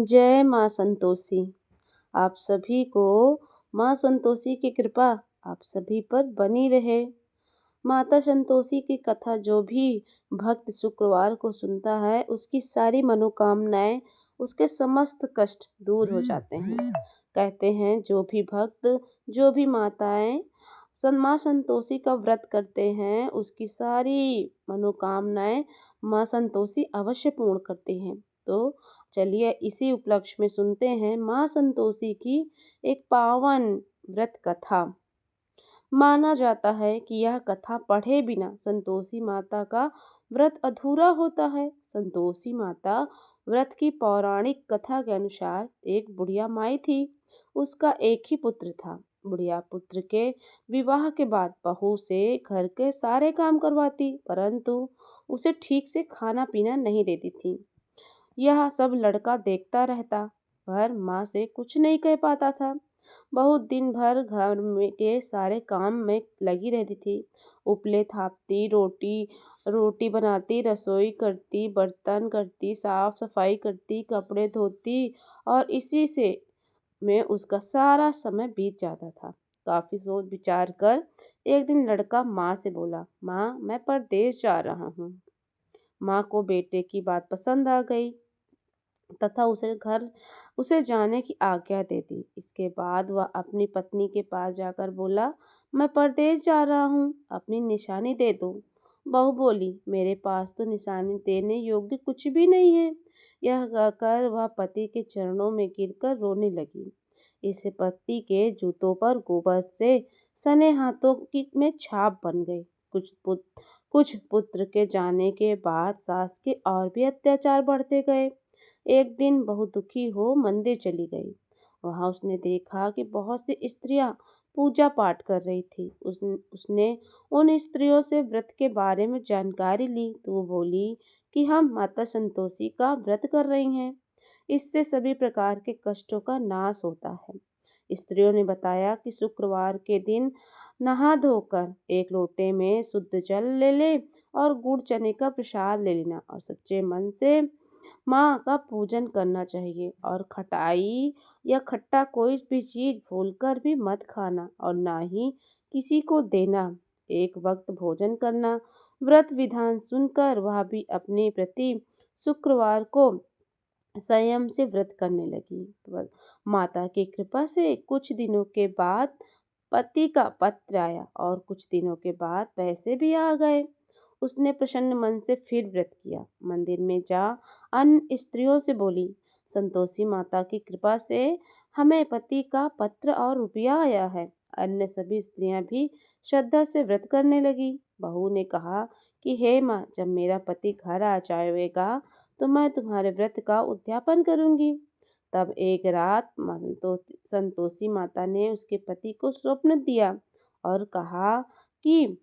जय माँ संतोषी। आप सभी को माँ संतोषी की कृपा आप सभी पर बनी रहे। माता संतोषी की कथा जो भी भक्त शुक्रवार को सुनता है उसकी सारी मनोकामनाएं, उसके समस्त कष्ट दूर हो जाते हैं। कहते हैं जो भी भक्त, जो भी माताएं माँ संतोषी का व्रत करते हैं उसकी सारी मनोकामनाएं माँ संतोषी अवश्य पूर्ण करती हैं। तो चलिए इसी उपलक्ष्य में सुनते हैं माँ संतोषी की एक पावन व्रत कथा। माना जाता है कि यह कथा पढ़े बिना संतोषी माता का व्रत अधूरा होता है। संतोषी माता व्रत की पौराणिक कथा के अनुसार एक बुढ़िया माई थी। उसका एक ही पुत्र था। बुढ़िया पुत्र के विवाह के बाद बहू से घर के सारे काम करवाती, परंतु उसे ठीक से खाना पीना नहीं देती थी। यह सब लड़का देखता रहता, पर माँ से कुछ नहीं कह पाता था। बहुत दिन भर घर में के सारे काम में लगी रहती थी। उपले थापती, रोटी रोटी बनाती, रसोई करती, बर्तन करती, साफ सफाई करती, कपड़े धोती और इसी से में उसका सारा समय बीत जाता था। काफी सोच विचार कर एक दिन लड़का माँ से बोला, माँ मैं परदेश जा रहा हूँ। माँ को बेटे की बात पसंद आ गई तथा उसे जाने की आज्ञा दे दी। इसके बाद वह अपनी पत्नी के पास जाकर बोला, मैं परदेश जा रहा हूँ, अपनी निशानी दे दो। बहू बोली, मेरे पास तो निशानी देने योग्य कुछ भी नहीं है। यह कहकर वह पति के चरणों में गिरकर रोने लगी। इससे पति के जूतों पर गोबर से सने हाथों की में छाप बन गई। कुछ पुत्र के जाने के बाद सास के और भी अत्याचार बढ़ते गए। एक दिन बहुत दुखी हो मंदिर चली गई। वहां उसने देखा कि बहुत सी स्त्रियां पूजा पाठ कर रही थी। उसने उन स्त्रियों से व्रत के बारे में जानकारी ली तो वो बोली कि हम माता संतोषी का व्रत कर रही हैं। इससे सभी प्रकार के कष्टों का नाश होता है। स्त्रियों ने बताया कि शुक्रवार के दिन नहा धोकर एक लोटे में शुद्ध जल ले ले और गुड़ चने का प्रसाद ले लेना और सच्चे मन से माँ का पूजन करना चाहिए और खटाई या खट्टा कोई भी चीज भूलकर भी मत खाना और ना ही किसी को देना। एक वक्त भोजन करना। व्रत विधान सुनकर वह भी अपने प्रति शुक्रवार को संयम से व्रत करने लगी। माता की कृपा से कुछ दिनों के बाद पति का पत्र आया और कुछ दिनों के बाद पैसे भी आ गए। उसने प्रसन्न मन से फिर व्रत किया। मंदिर में जा अन्य स्त्रियों से बोली, संतोषी माता की कृपा से हमें पति का पत्र और रुपया आया है। अन्य सभी स्त्रियां भी श्रद्धा से व्रत करने लगी। बहू ने कहा कि हे माँ, जब मेरा पति घर आ जाएगा तो मैं तुम्हारे व्रत का उद्यापन करूंगी। तब एक रात संतोषी माता ने उसके पति को स्वप्न दिया और कहा कि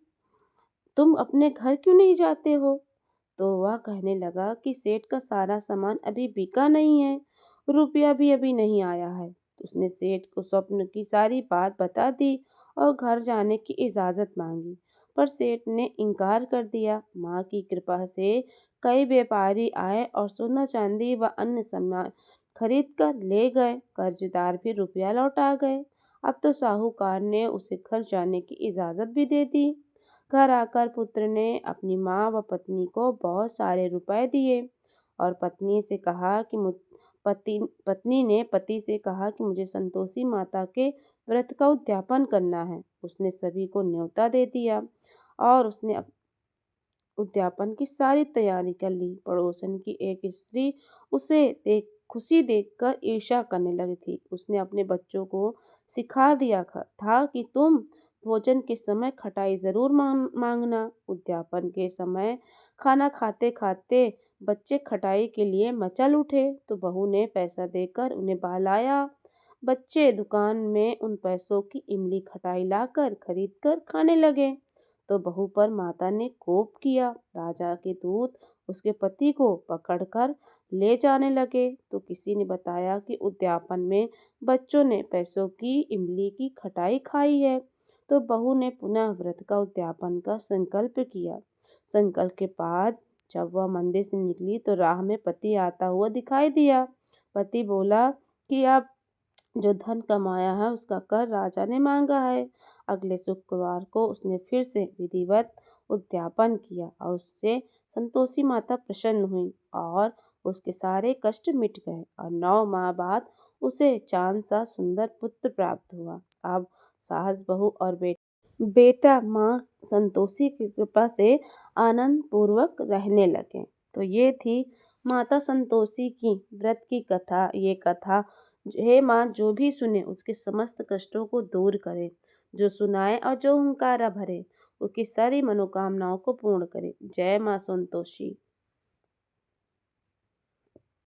तुम अपने घर क्यों नहीं जाते हो? तो वह कहने लगा कि सेठ का सारा सामान अभी बिका नहीं है, रुपया भी अभी नहीं आया है। उसने सेठ को स्वप्न की सारी बात बता दी और घर जाने की इजाज़त मांगी, पर सेठ ने इनकार कर दिया। माँ की कृपा से कई व्यापारी आए और सोना चांदी व अन्य सामान खरीद कर ले गए। कर्जदार भी रुपया लौटा गए। अब तो साहूकार ने उसे घर जाने की इजाज़त भी दे दी। घर आकर पुत्र ने अपनी माँ व पत्नी को बहुत सारे रुपए दिए और पत्नी ने पति से कहा कि मुझे संतोषी माता के व्रत का उद्यापन करना है। उसने सभी को न्योता दे दिया और उसने उद्यापन की सारी तैयारी कर ली। पड़ोसन की एक स्त्री उसे खुशी देखकर ईर्ष्या करने लगी थी। उसने अपने बच्चों को सिखा दिया था कि तुम भोजन के समय खटाई जरूर मांगना। उद्यापन के समय खाना खाते खाते बच्चे खटाई के लिए मचल उठे तो बहू ने पैसा देकर उन्हें बहलाया। बच्चे दुकान में उन पैसों की इमली खटाई लाकर खरीद कर खाने लगे तो बहू पर माता ने कोप किया। राजा के दूत उसके पति को पकड़कर ले जाने लगे तो किसी ने बताया कि उद्यापन में बच्चों ने पैसों की इमली की खटाई खाई है। तो बहू ने पुनः व्रत का उद्यापन का संकल्प किया। संकल्प के बाद जब वह मंदिर से निकली तो राह में पति आता हुआ दिखाई दिया, पति बोला कि आप जो धन कमाया है उसका कर राजा ने मांगा है। अगले शुक्रवार को उसने फिर से विधिवत उद्यापन किया और उससे संतोषी माता प्रसन्न हुई और उसके सारे कष्ट मिट गए और 9 माह बाद उसे चांद सा सुंदर पुत्र प्राप्त हुआ। अब सास बहू और बेटा माँ संतोषी की कृपा से आनंद पूर्वक रहने लगे। तो ये थी माता संतोषी की व्रत की कथा। ये कथा हे माँ जो भी सुने उसके समस्त कष्टों को दूर करे, जो सुनाए और जो हुंकारा भरे उसकी सारी मनोकामनाओं को पूर्ण करे। जय माँ संतोषी।